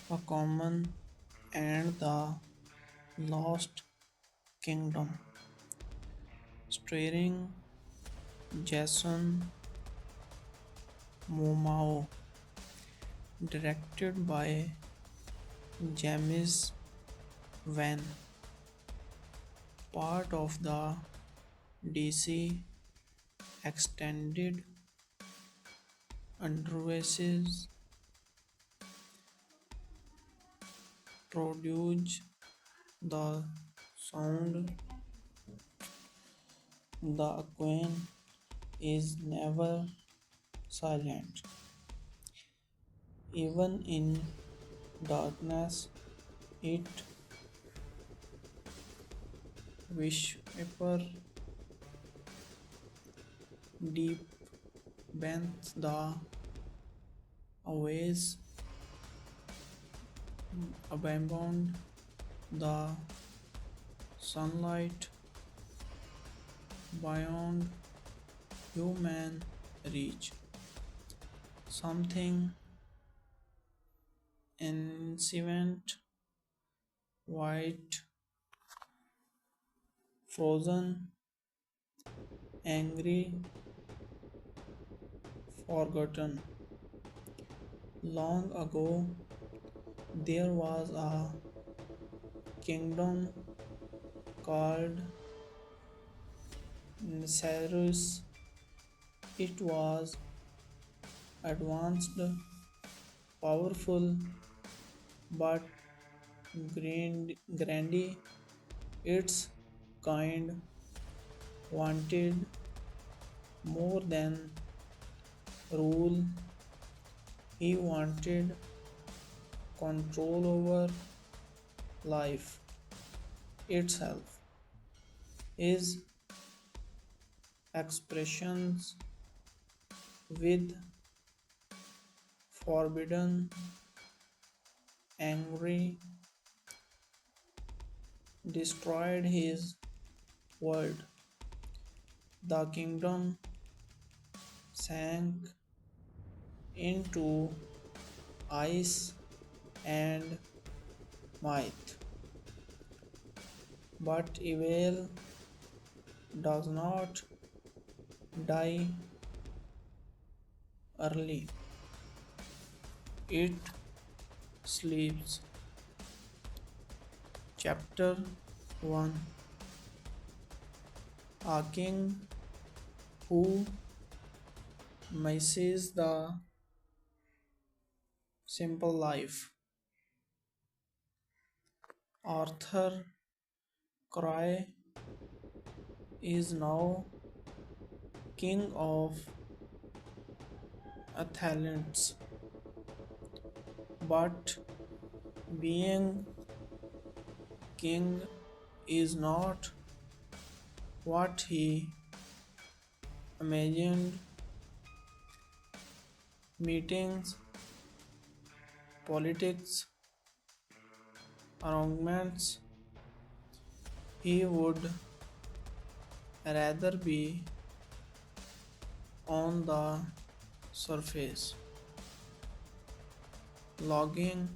Aquaman and the Lost Kingdom, starring Jason Momoa, directed by James Van, part of the DC Extended Universe, produced the sound. The Aquaman is never silent, even in darkness. It whisper deep beneath the waves, abandoned the sunlight beyond human reach. Something ancient, white, frozen, angry, forgotten. Long ago, there was a kingdom called Cyrus. It was advanced, powerful, but grandy. Its kind wanted more than rule. He wanted control over life itself. His expressions with forbidden, angry, destroyed his world. The kingdom sank into ice and might. But evil does not die early, it sleeps. Chapter 1. A king who misses the simple life. Arthur Cry is now king of Athens, but being king is not what he imagined. Meetings, politics, arguments, he would rather be on the surface, logging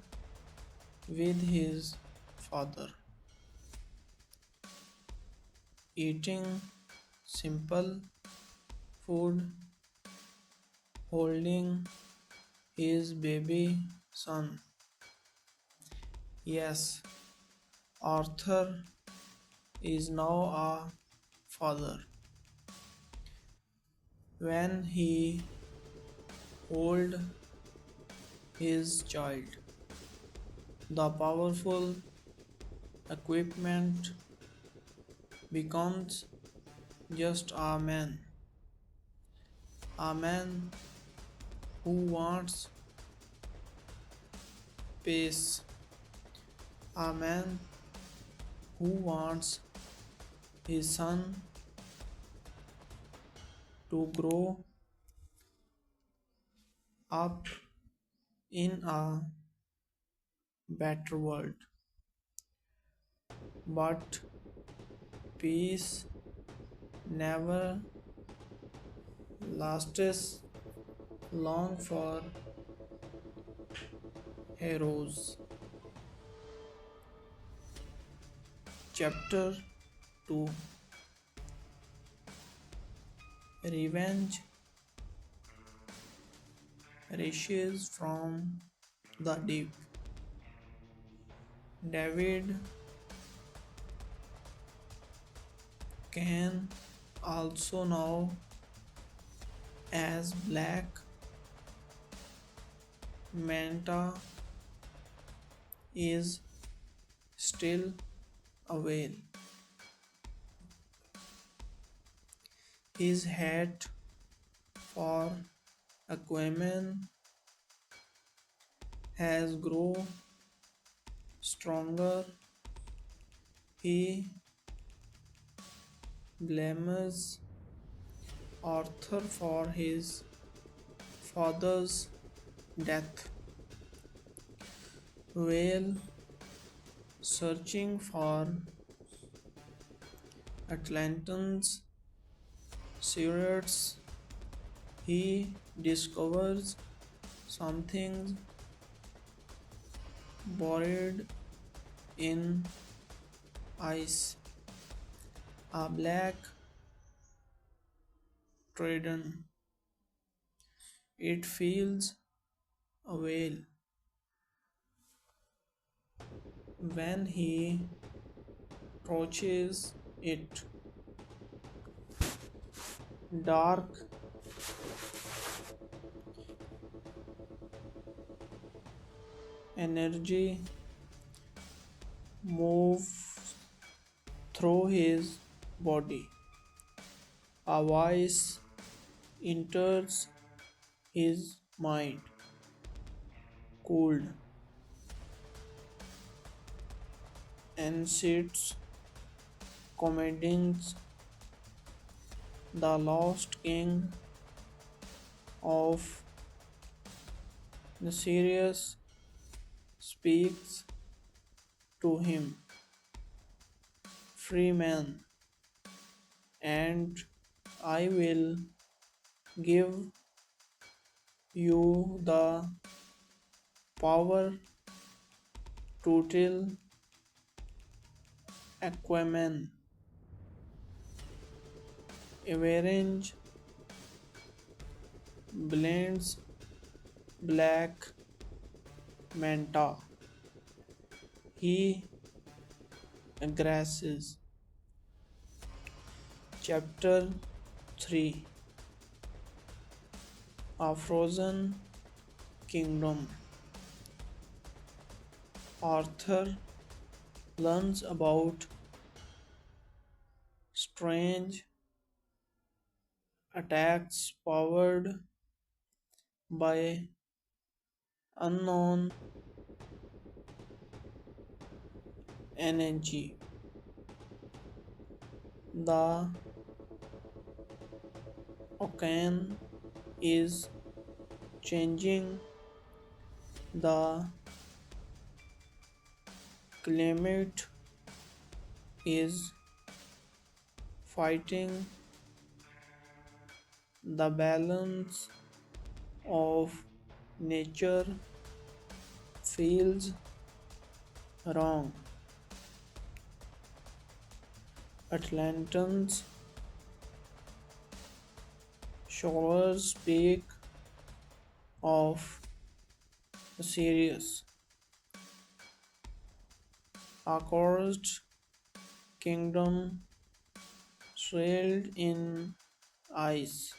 with his father, eating simple food, holding his baby son. Yes, Arthur is now a father. When he hold his child, the powerful equipment becomes just a man who wants peace, a man who wants his son to grow up in a better world. But peace never lasts long for heroes. Chapter 2. Revenge Riches from the Deep. David can also know as Black Manta is still away. His hate for Aquaman has grown stronger. He blames Arthur for his father's death while searching for Atlanteans' secrets. He discovers something buried in ice, a black trident. It feels a whale when he approaches it. Dark energy moves through his body. A voice enters his mind, cooled, and sits commanding the lost king of the Sirius speaks to him, free man, and I will give you the power to tell Aquaman, avenge blends Black Manta. He aggresses. Chapter 3. A Frozen Kingdom. Arthur learns about strange attacks powered by unknown energy. The ocean is changing, the climate is fighting, the balance of nature feels wrong. Atlantans shores speak of a serious, accursed kingdom sailed in ice.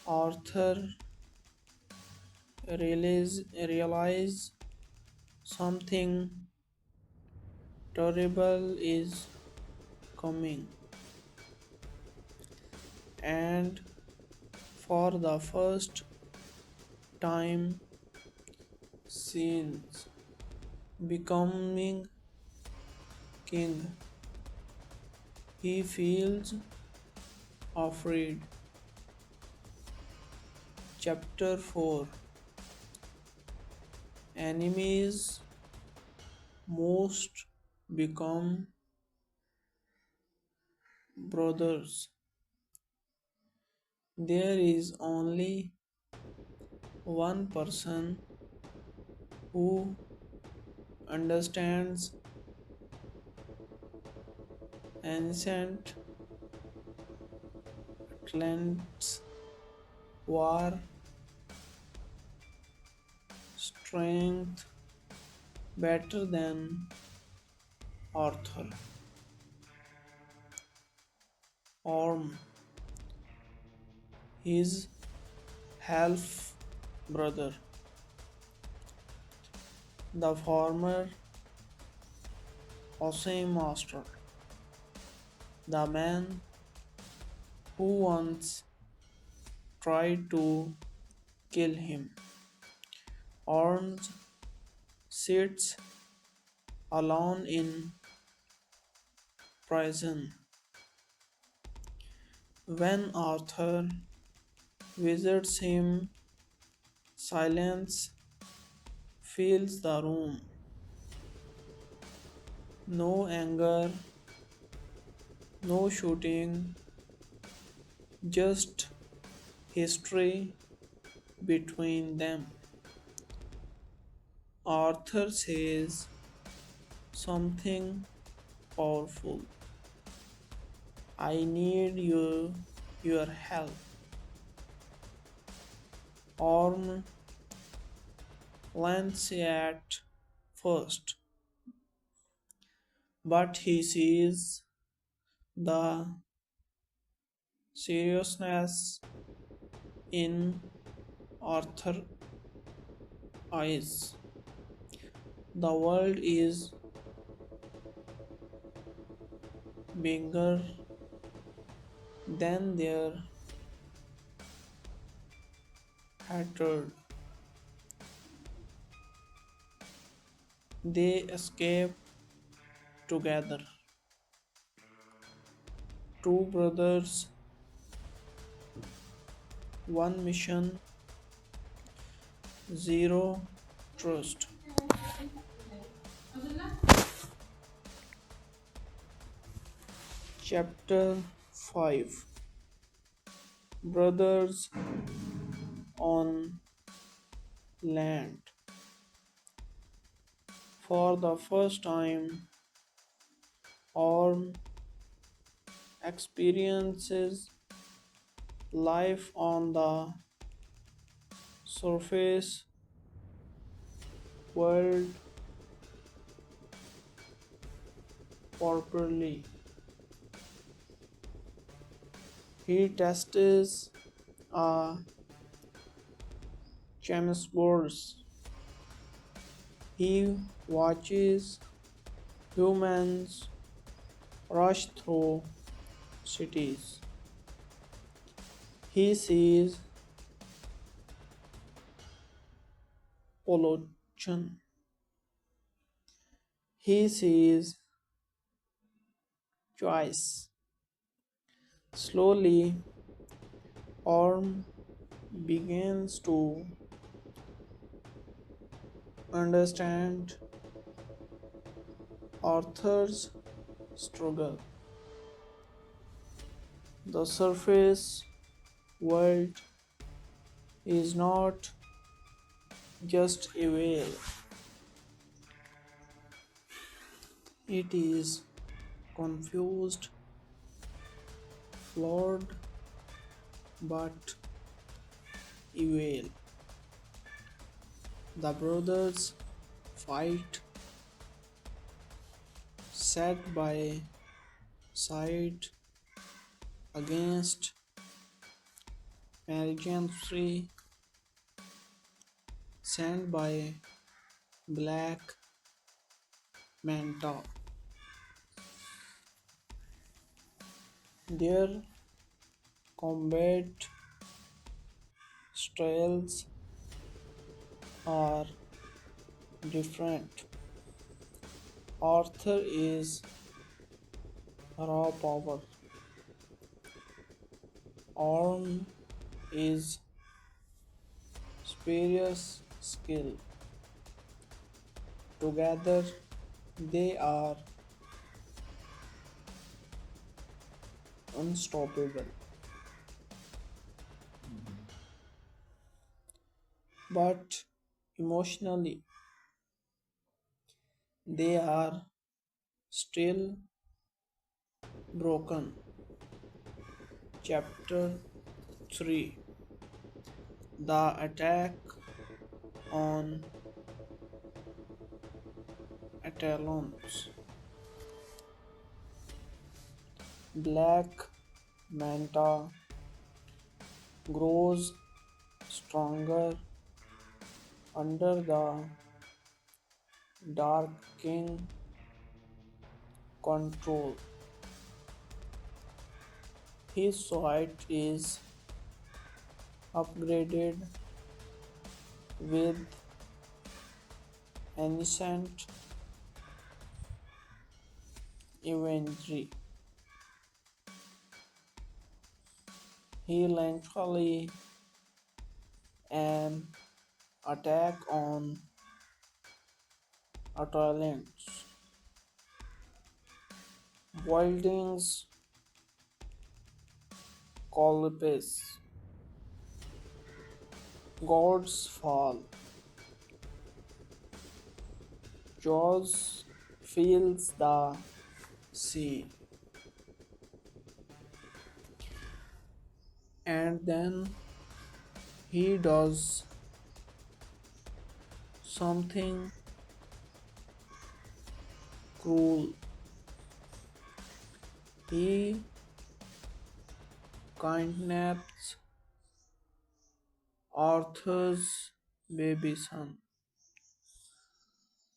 Arthur realize something terrible is coming, and for the first time since becoming king, he feels afraid. Chapter 4. Enemies most become brothers. There is only one person who understands Ancient Atlantis war strength better than Arthur. Orm, his half brother, the former Osei master, the man who once tried to kill him. Orm sits alone in prison. When Arthur visits him, silence fills the room. No anger, no shooting, just history between them. Arthur says something powerful. I need your help. Orm lends at first, but he sees the seriousness in Arthur's eyes. The world is bigger than their hatred. They escape together. Two brothers, one mission, zero trust. Chapter 5. Brothers on Land. For the first time, Orm experiences life on the surface world properly. He tests a chessboard. He watches humans rush through cities. He sees pollution. He sees choice. Slowly, Orm begins to understand Arthur's struggle. The surface world is not just a veil, it is confused, flawed, but evil. The brothers fight side by side against Marijan sent by Black Manta. Their combat styles are different. Arthur is raw power. Orm is spurious skill. Together they are unstoppable. But emotionally they are still Broken. Chapter 3. The attack on Atalons. Black Manta grows stronger under the Dark King control. His suit is upgraded with ancient imagery. He eventually an attack on Atlantis. Buildings collapse. Gods fall. Jaws fills the sea. And then he does something cruel. He kidnaps Arthur's baby son.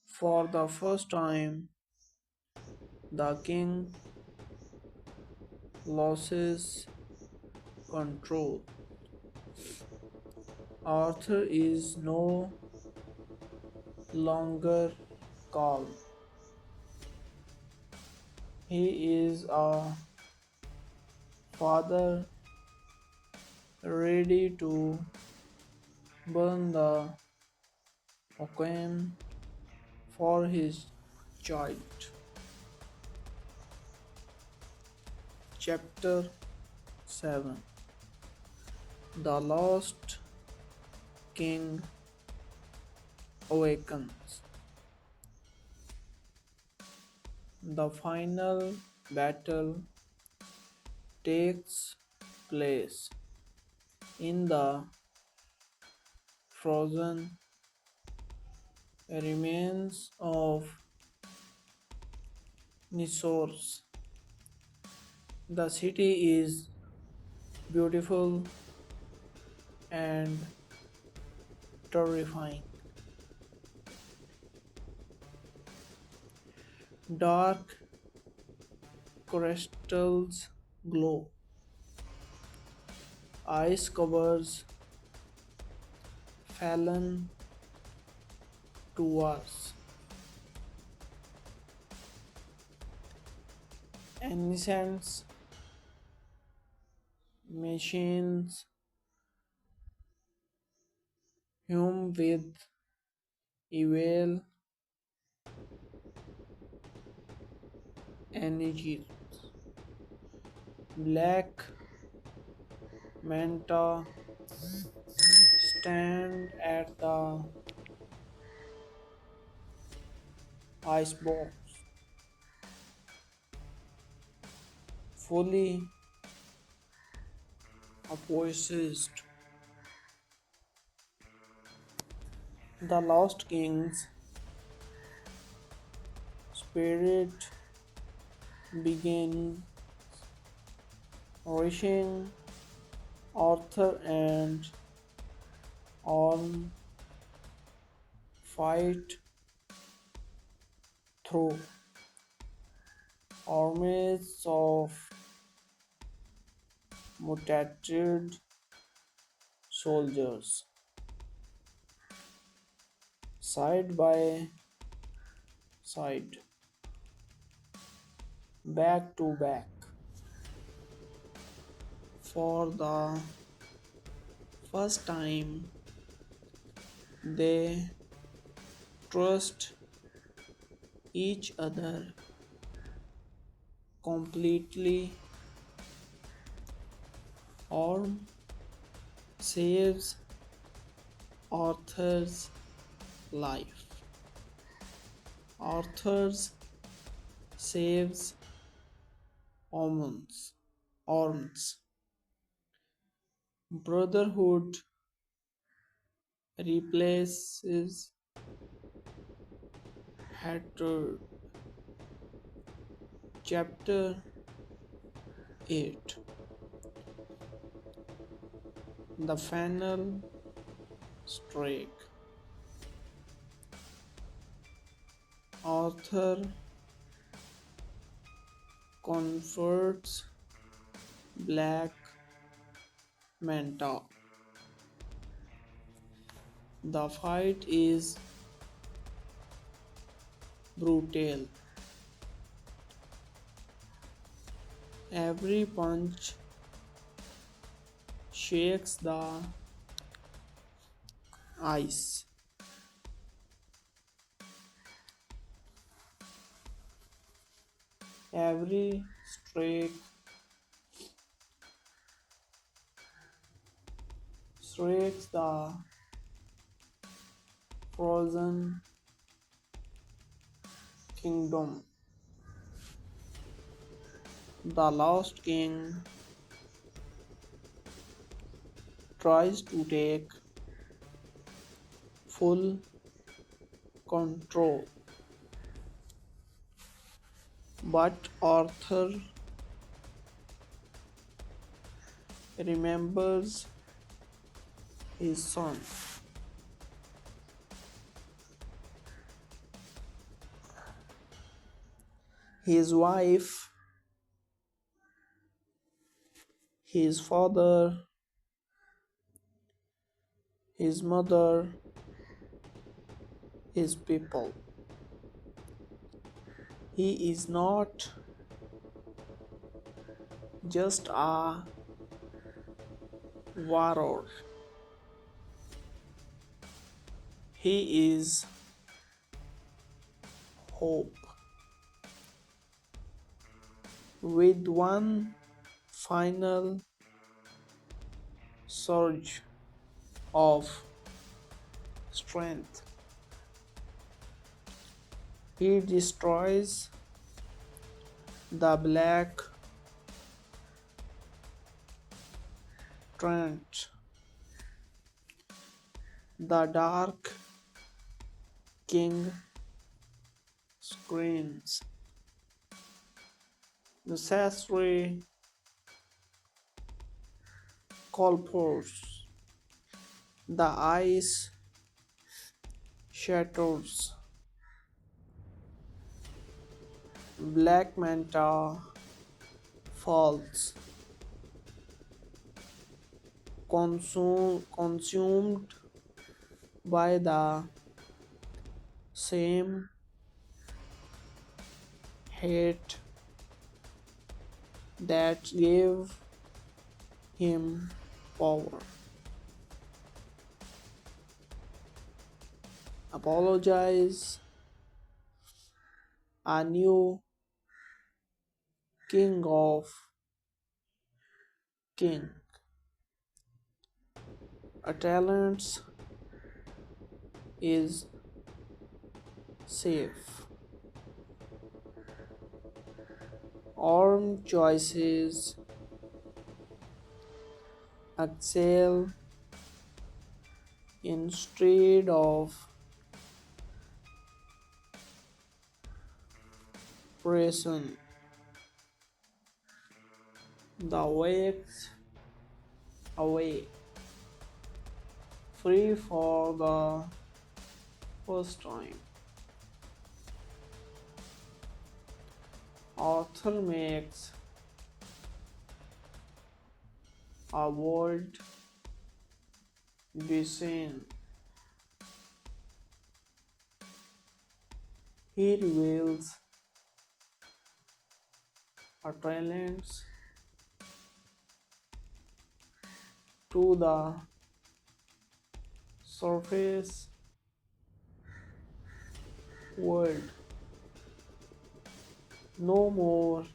For the first time, the king loses control. Arthur is no longer calm. He is a father ready to burn the Aquaman for his child. Chapter 7. The Lost King Awakens. The final battle takes place in the frozen remains of Nisource. The city is beautiful and terrifying. Dark crystals glow. Ice covers fallen to us. Ancient machines hum with evil energy. Black Manta stand at the icebox, fully opposed. The Lost King's spirit began rushing Arthur and Orm fight through armies of mutated soldiers, side by side, back to back. For the first time, they trust each other completely. Orm saves Arthur's life. Arthur saves arms. Brotherhood replaces hatred. Chapter 8. The final strike. Arthur comforts Black Manta. The fight is brutal. Every punch shakes the ice. Every strike shakes the frozen kingdom. The lost king tries to take full control, but Arthur remembers his son. His wife, his father, his mother, his people. He is not just a warrior, he is hope. With one final surge of strength, he destroys the Black Trent. The Dark King screams. Necessary colpors. The ice shatters. Black Manta falls, consumed by the same hate that gave him power. Apologize. A new king of king. A talent is safe. Arm choices excel instead of prison. The wakes away, free for the first time. Arthur makes a bold decision. He reveals a talents to the surface world. No more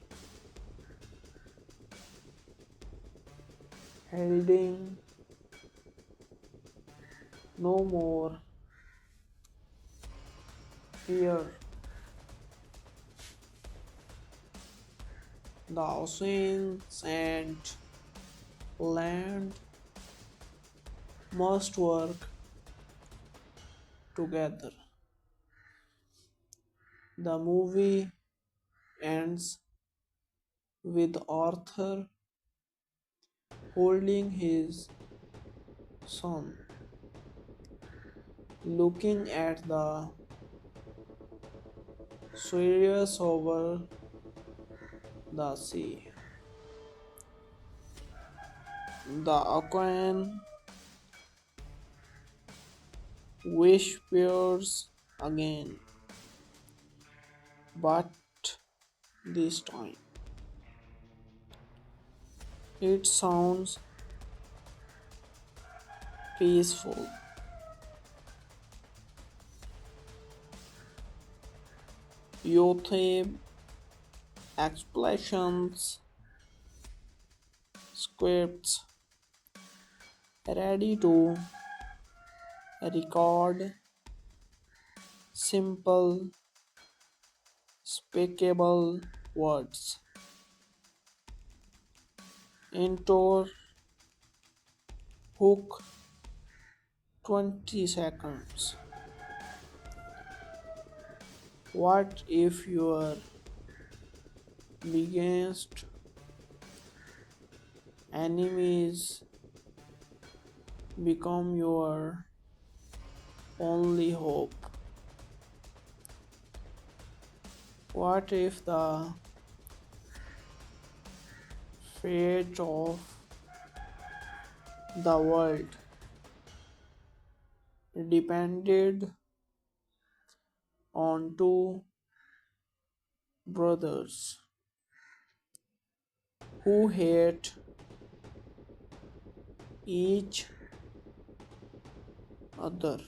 hiding, no more fear, The oceans and land must work together. The movie ends with Arthur holding his son, looking at the Sirius over the sea. The Aquaman whispers again, but this time it sounds peaceful. Youtube expressions, scripts ready to record simple, speakable words into hook 20 seconds. What if your biggest enemies become your only hope? What if the fate of the world depended on two brothers who hate each other?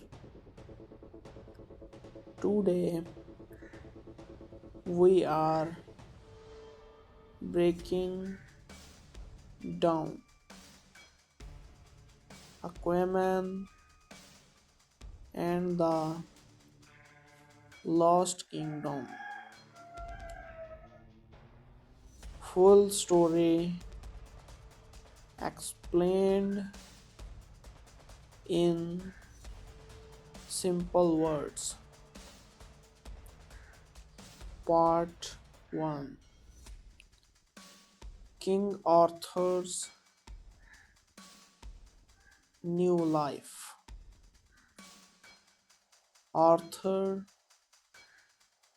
Today we are breaking down Aquaman and the Lost Kingdom. Full story explained in simple words. Part 1: King Arthur's New Life. Arthur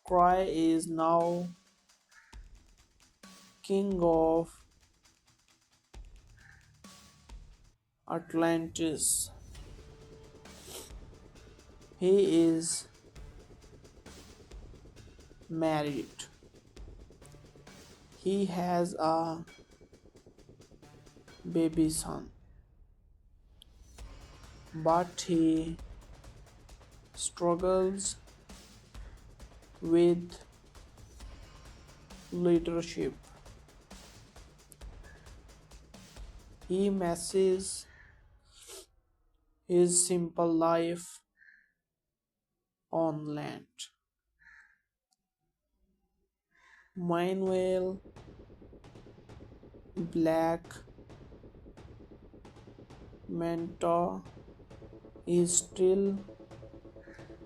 Cry is now king of Atlantis. He is married. He has a baby son, but he struggles with leadership. He messes his simple life on land. Meanwhile, Black Manta is still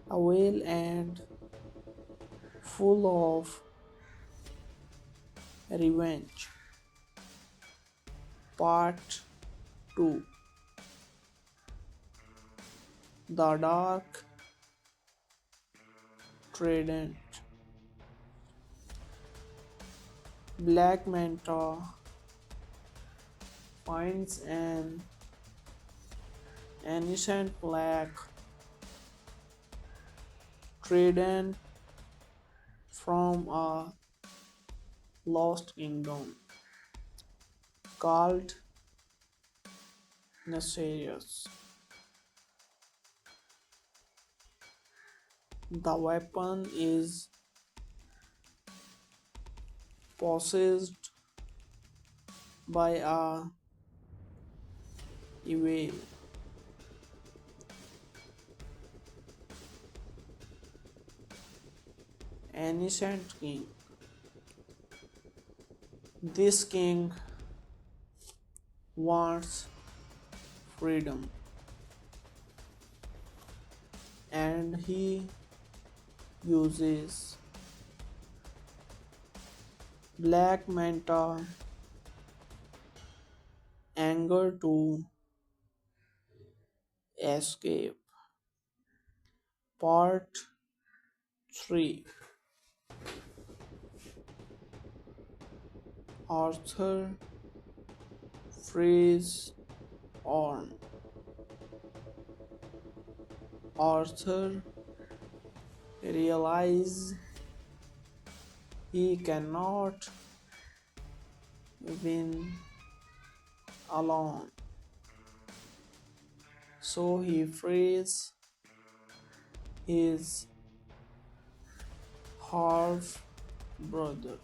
a whale and full of revenge. Part 2: The Dark Trident. Black Manta finds an ancient black trident from a lost kingdom called Nesarius. The weapon is possessed by a evil ancient king. This king wants freedom and he uses black manta anger to escape. Part 3. Arthur frees Orm. Arthur realizes he cannot win alone, so he frees his half brother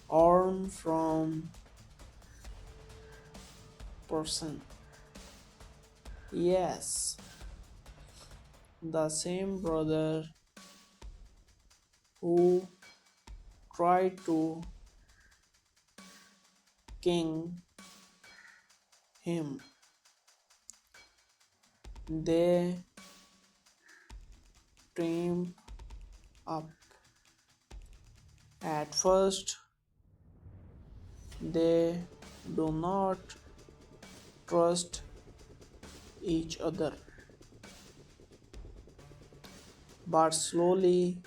Orm from prison. Yes, the same brother who tried to king him. They team up. At first, they do not trust each other, but slowly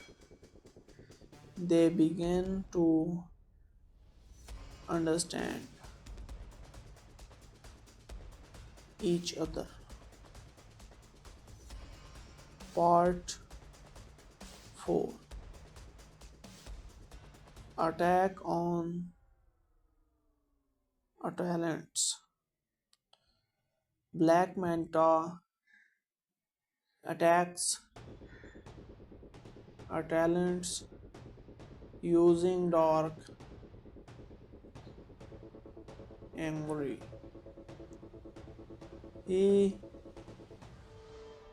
they begin to understand each other. Part 4. Attack on Talents. Black Manta attacks Talents using dark angry. He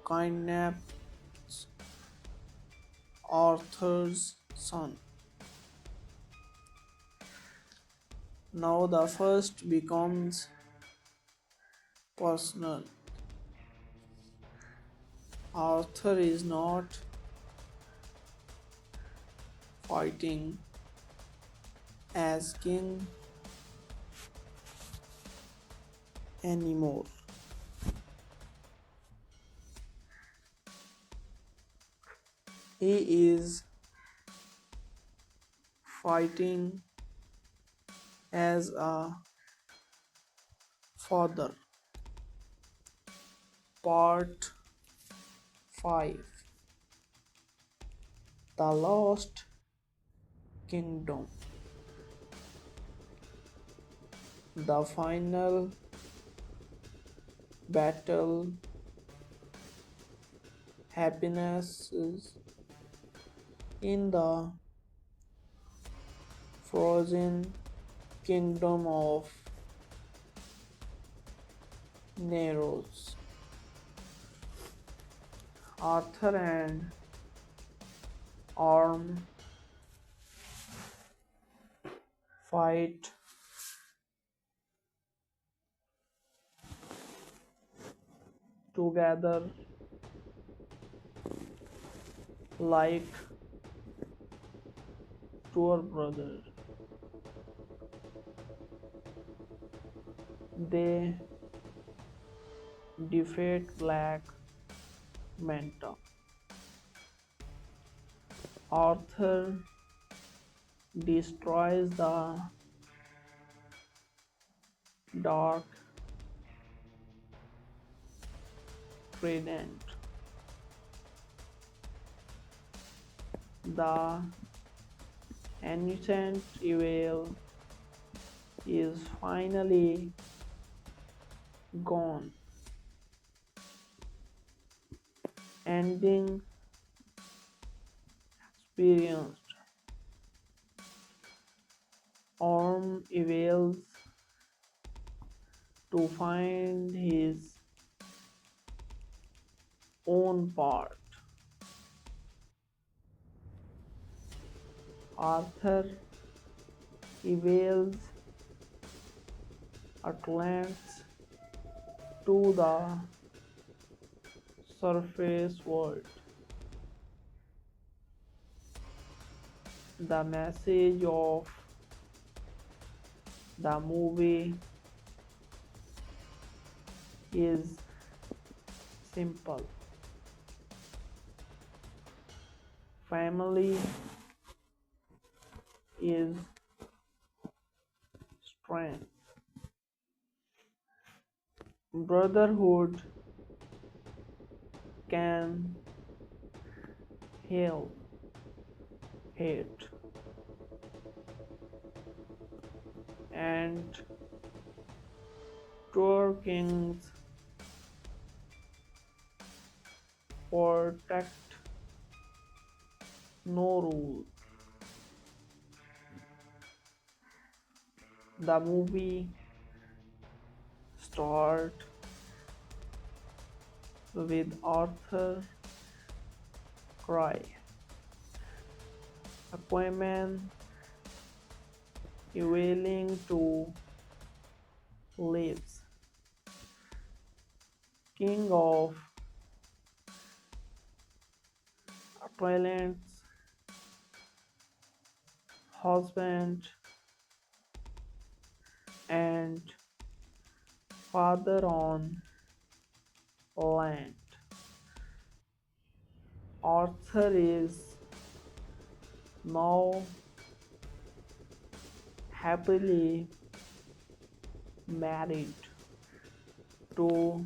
kidnaps Arthur's son. Now the first becomes personal. Arthur is not fighting as king anymore. He is fighting as a father. Part 5. The Lost Kingdom. The final battle happiness in the frozen kingdom of Neros. Arthur and Orm fight together like two brothers. They defeat Black Manta. Arthur destroys the Dark Trident. The ancient evil is finally gone, ending experienced. Orm evolves to find his own path. Arthur evils Atlantis to the surface world. The message of the movie is simple. Family is strength. Brotherhood can heal hate, and true kings protect no rule. The movie starts with Arthur Cry, Aquaman willing to lives, king of Atlantis, husband and father on land. Arthur is now happily married to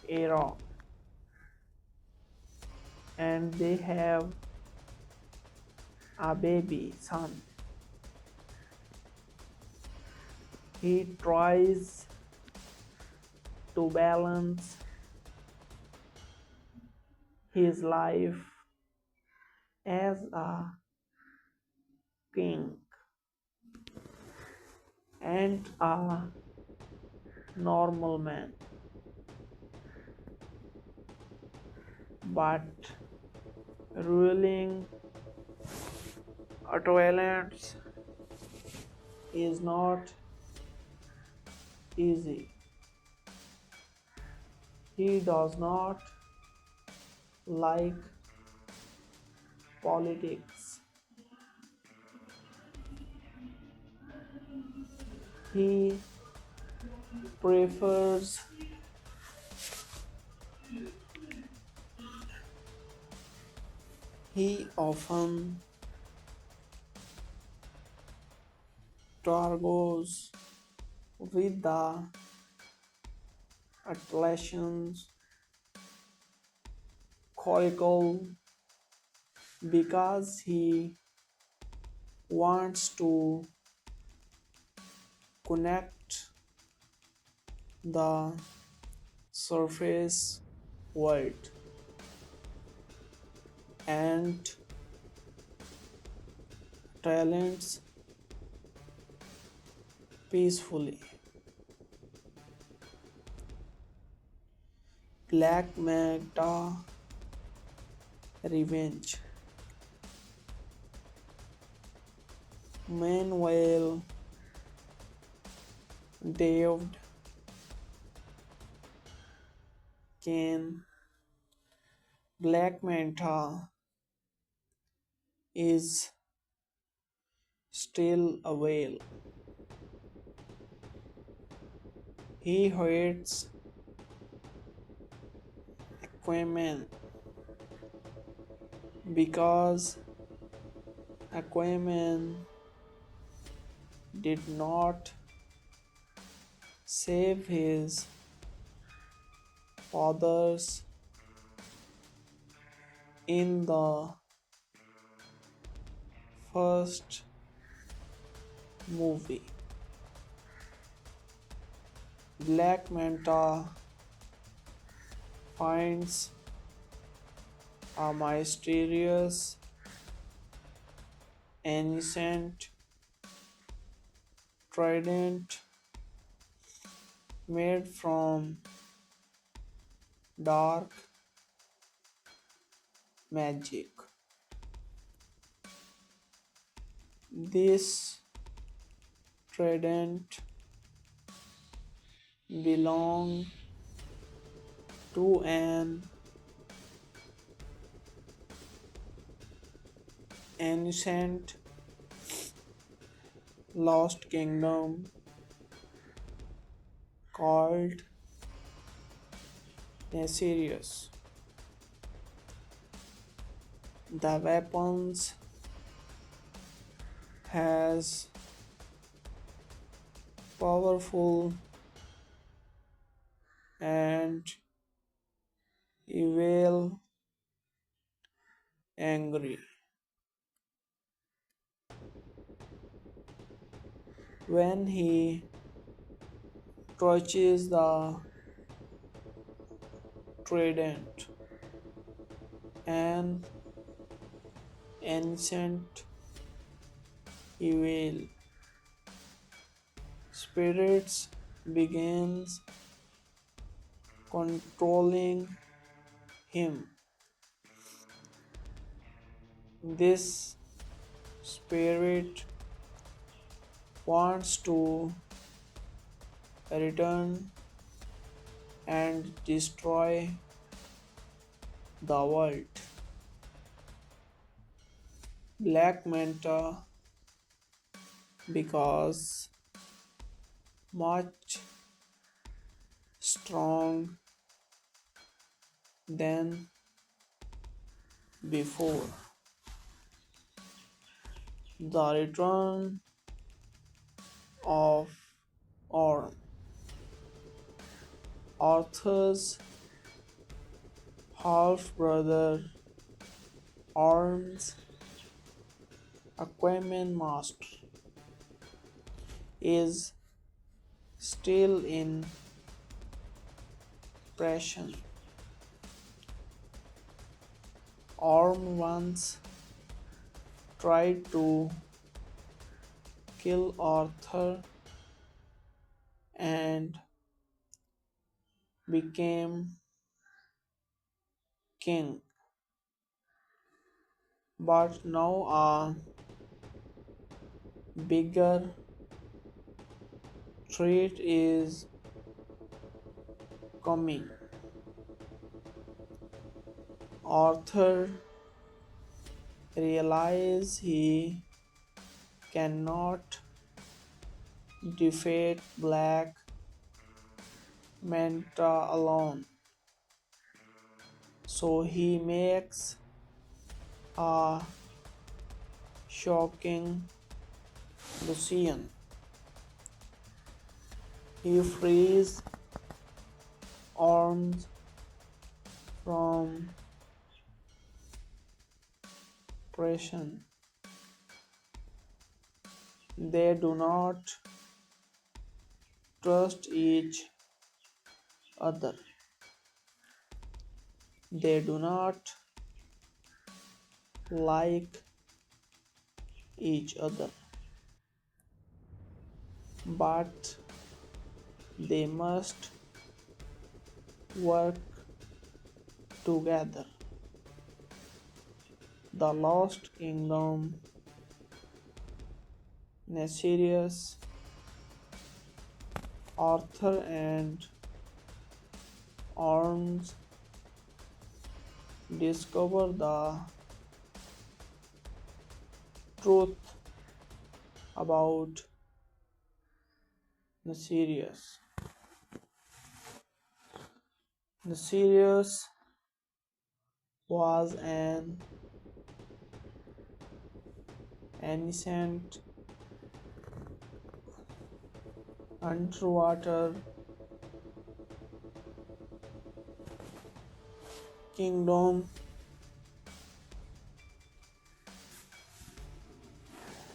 Era and they have a baby son. He tries to balance his life as a king and a normal man, but ruling Atlantis is not easy. He does not like politics. He prefers he often targos with the Atlassians Coracle because he wants to connect the surface world and talents peacefully. Black Manta Revenge. Meanwhile, David Kane Black Manta is still a whale. He hates Aquaman because Aquaman did not save his fathers in the first movie. Black Manta finds a mysterious ancient trident made from dark magic. This trident belonged to an ancient lost kingdom called Nesirius. The weapons has powerful and evil angry. When he touches the trident, an ancient evil spirits begins controlling him. This spirit wants to return and destroy the world. Black Manta because much strong than before. The return of Orm. Arthur's half brother Orm's Aquaman master is still in prison. Orm once tried to kill Arthur and became king, but now a bigger threat is coming. Arthur realizes he cannot defeat Black Manta alone, so he makes a shocking decision. He frees arms from prison. They do not trust each other. They do not like each other, but they must work together. The Lost Kingdom, Nesirius, Arthur, and Arms discover the truth about Nesirius. Nesirius was an ancient underwater kingdom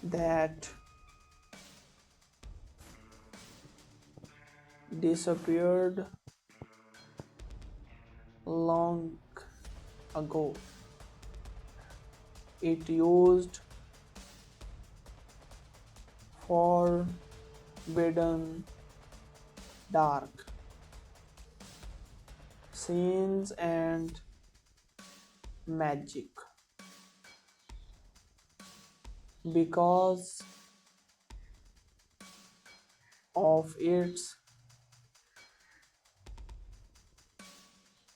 that disappeared long ago. It used forbidden dark scenes and magic. because of its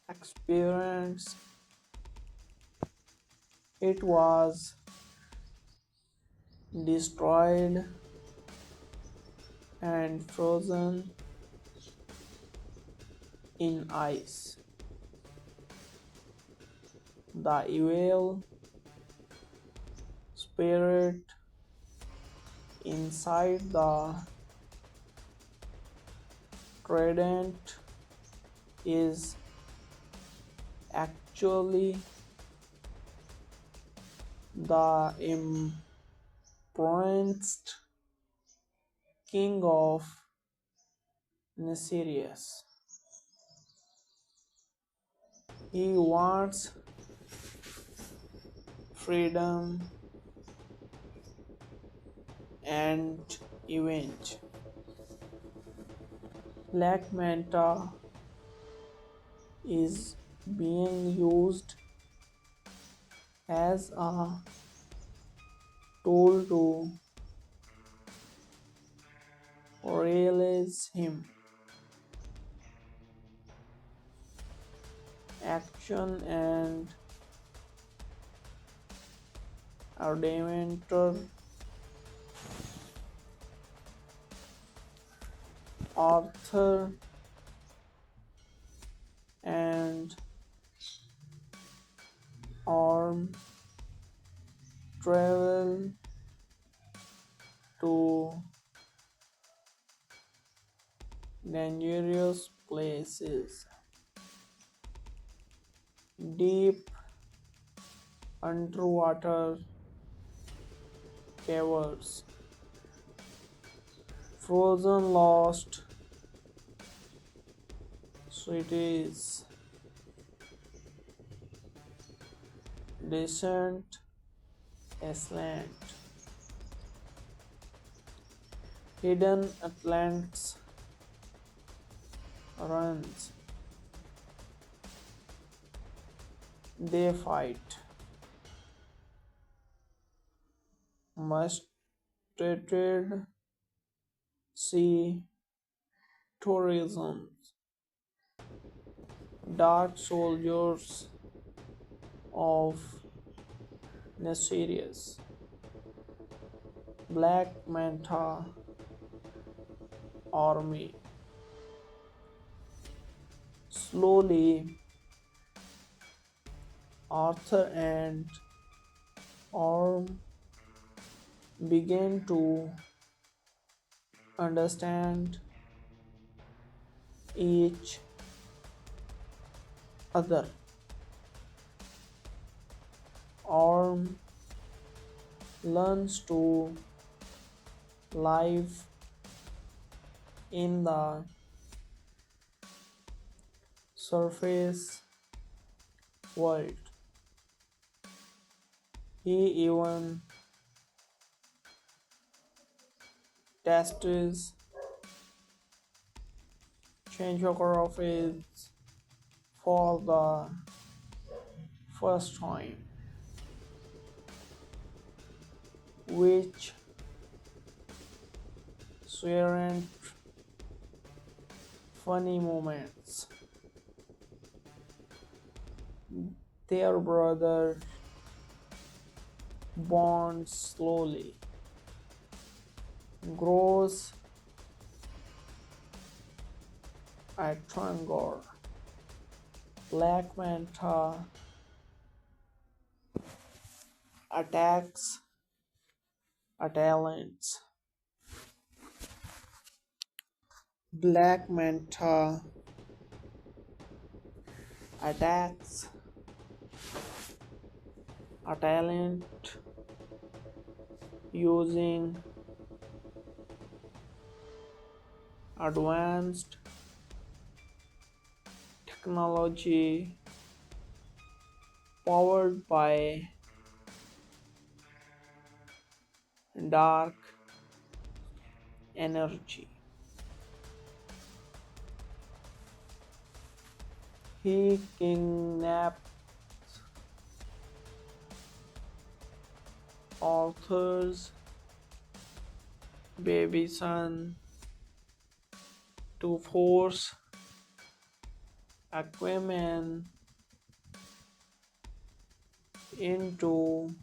experience. It was destroyed and frozen in ice. The evil spirit inside the trident is actually the imprisoned king of Nesirius. He wants freedom and revenge. Black Manta is being used as a tool to realize him. Action and adventure. Arthur and Orm travel to dangerous places, deep underwater caves, frozen lost cities, distant island, hidden Atlantis runs. They fight. Mustard sea tourism. Dark soldiers of Nesirius. Black Manta army. Slowly, Arthur and Orm began to understand each other. Orm learns to live in the surface world. He even tests changeographies for the first time, which weren't funny moments. Their brother bonds slowly, grows at Trangor. Black Manta attacks Italians. Black Manta attacks Italian using advanced technology powered by dark energy. He kidnaps Arthur's baby son to force Aquaman into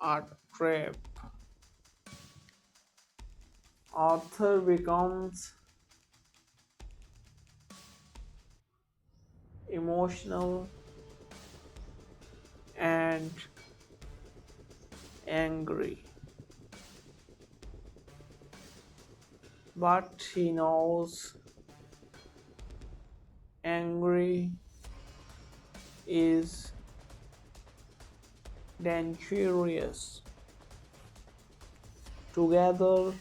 a trap. Arthur becomes emotional and angry, but he knows angry is dangerous. Together,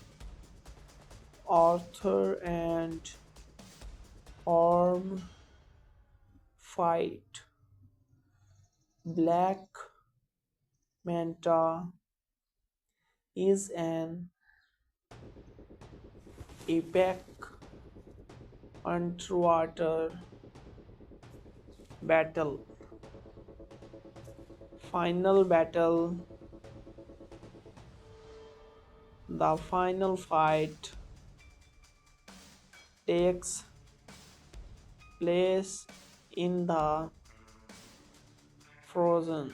Arthur and Orm fight. Black Manta is an epic underwater battle. Final battle. The final fight takes place in the frozen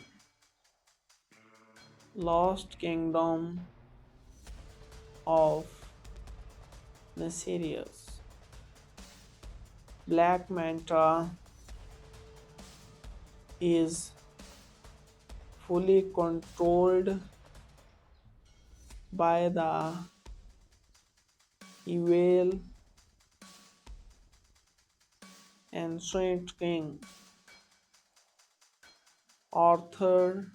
lost kingdom of Mysterious. Black Manta is fully controlled by the evil ancient king. Arthur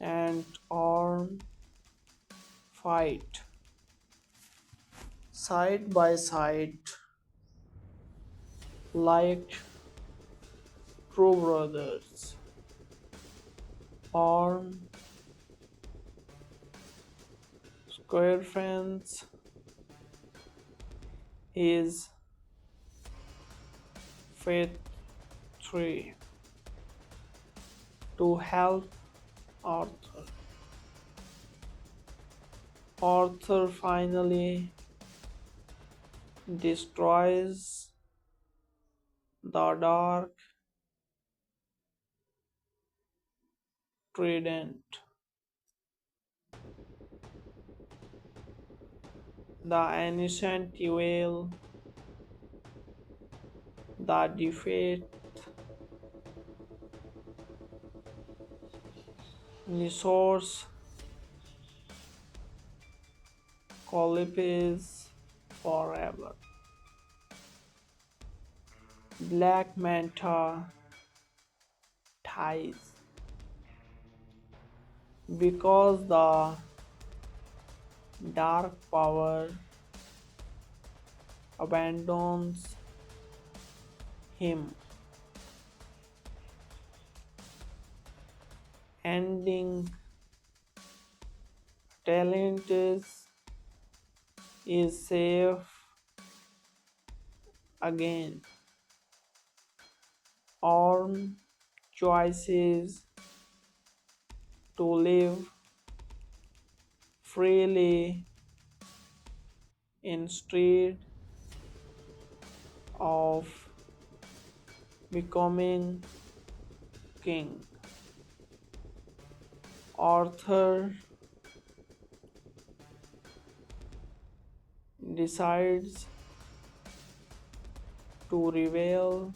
and Orm fight side by side like true brothers. Orm square fence his faith tree to help Arthur. Arthur finally destroys the Dark Trident. The ancient evil, the defeat resource collapses forever. Black Manta dies because the dark power abandons him, ending is safe again. Orm choices to live freely instead of becoming king. Arthur decides to reveal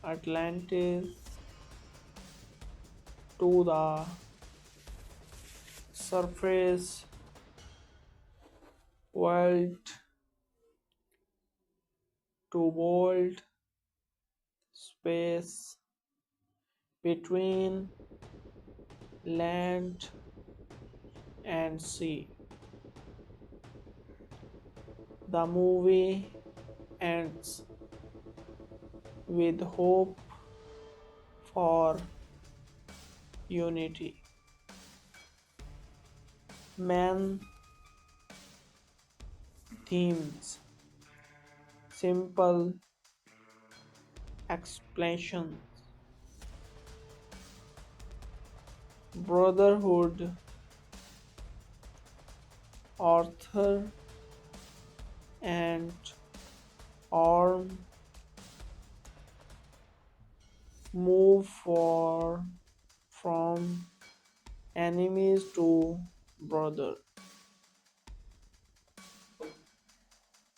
Atlantis to the surface world to hold space between land and sea. The movie ends with hope for unity. Man themes, simple explanations, Brotherhood, Arthur and Orm move from enemies to brother.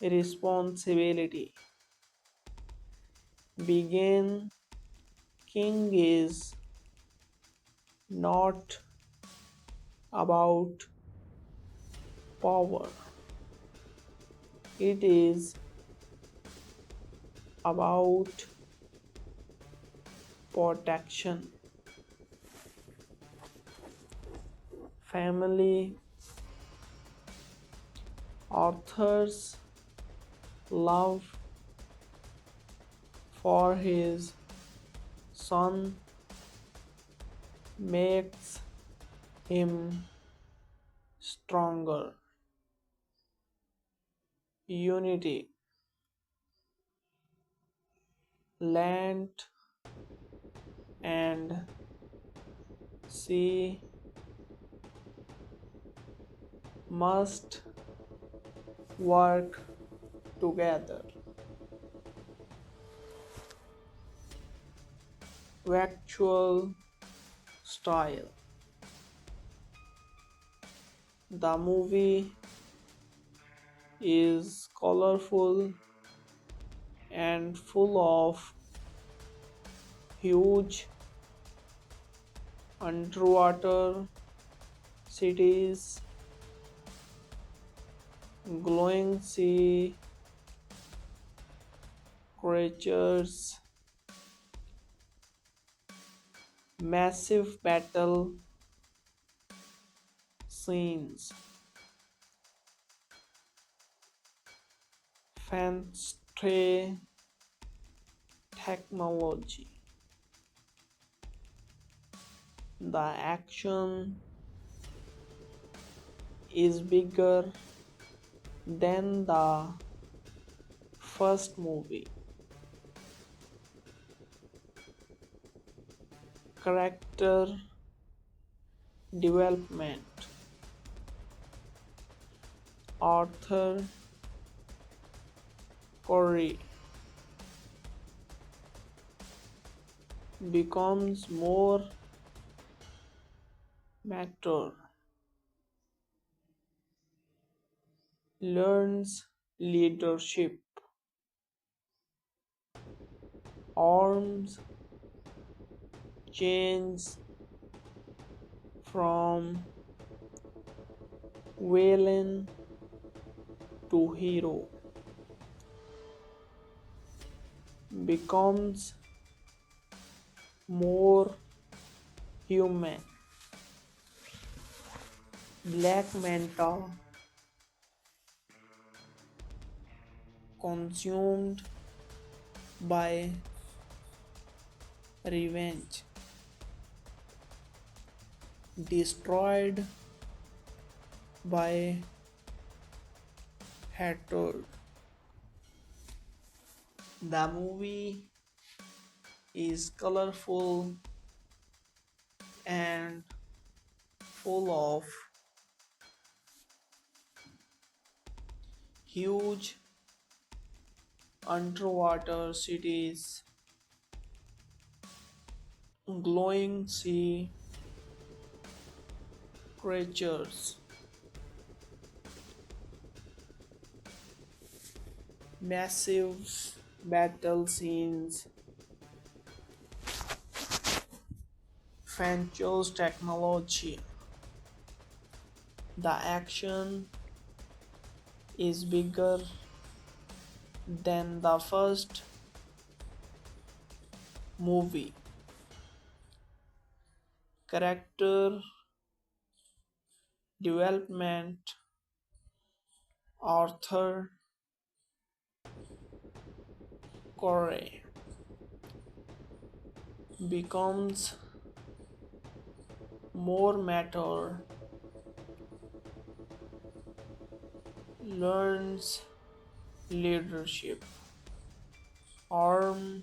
Responsibility. Begin King is not about power. It is about protection. Family. Arthur's love for his son makes him stronger. Unity. Land and sea must work together. Visual style. The movie is colorful and full of huge underwater cities, glowing sea creatures, massive battle scenes, fantasy technology. The action is bigger than the first movie. Character development. Arthur Curry becomes more mature, learns leadership, arms change from villain to hero, becomes more human. Black Manta consumed by revenge, destroyed by hatred. The movie is colorful and full of huge underwater cities, glowing sea creatures, massive battle scenes, fantasy technology. The action is bigger than the first movie. Character development. Arthur Corey becomes more mature, learns leadership, arm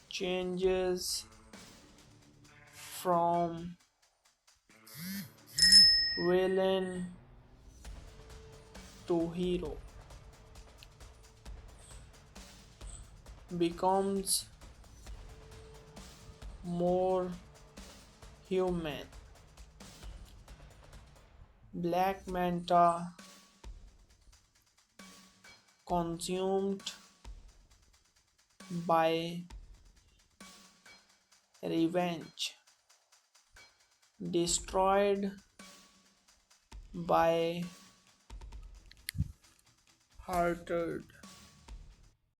changes from villain to hero becomes more human. Black Manta consumed by revenge, destroyed by hatred.